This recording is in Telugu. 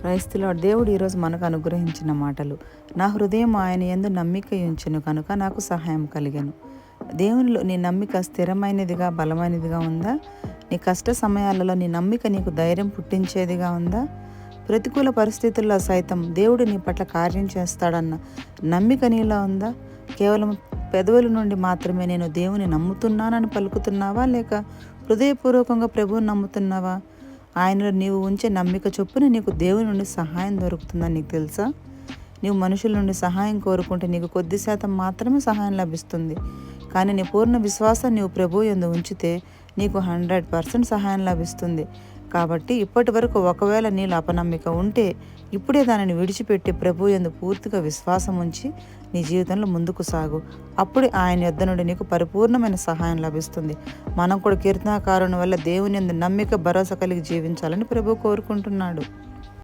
క్రైస్తులో దేవుడు ఈరోజు మనకు అనుగ్రహించిన మాటలు. నా హృదయం ఆయన యందు నమ్మిక ఉంచెను కనుక నాకు సహాయం కలిగెను. దేవునిలో నీ నమ్మిక స్థిరమైనదిగా, బలమైనదిగా ఉందా? నీ కష్ట సమయాలలో నీ నమ్మిక నీకు ధైర్యం పుట్టించేదిగా ఉందా? ప్రతికూల పరిస్థితుల్లో సైతం దేవుడు నీ పట్ల కార్యం చేస్తాడన్న నమ్మిక నీలో ఉందా? కేవలం పెదవుల నుండి మాత్రమే నేను దేవుని నమ్ముతున్నానని పలుకుతున్నావా, లేక హృదయపూర్వకంగా ప్రభువుని నమ్ముతున్నావా? ఆయనలో నీవు ఉంచే నమ్మిక చొప్పున నీకు దేవుని నుండి సహాయం దొరుకుతుందని నీకు తెలుసా? నీవు మనుషుల నుండి సహాయం కోరుకుంటే నీకు కొద్ది శాతం మాత్రమే సహాయం లభిస్తుంది. కానీ నీ పూర్ణ విశ్వాసం నీవు ప్రభువు యందు ఉంచితే నీకు 100% సహాయం లభిస్తుంది. కాబట్టి ఇప్పటి వరకు ఒకవేళ నీలో అపనమ్మిక ఉంటే ఇప్పుడే దానిని విడిచిపెట్టి ప్రభువు యందు పూర్తిగా విశ్వాసం ఉంచి నీ జీవితంలో ముందుకు సాగు. అప్పుడే ఆయన యొద్ద నుండి నీకు పరిపూర్ణమైన సహాయం లభిస్తుంది. మనం కూడా కీర్తనాకారుని వల్ల దేవుని యందు నమ్మిక, భరోసా కలిగి జీవించాలని ప్రభువు కోరుకుంటున్నాడు.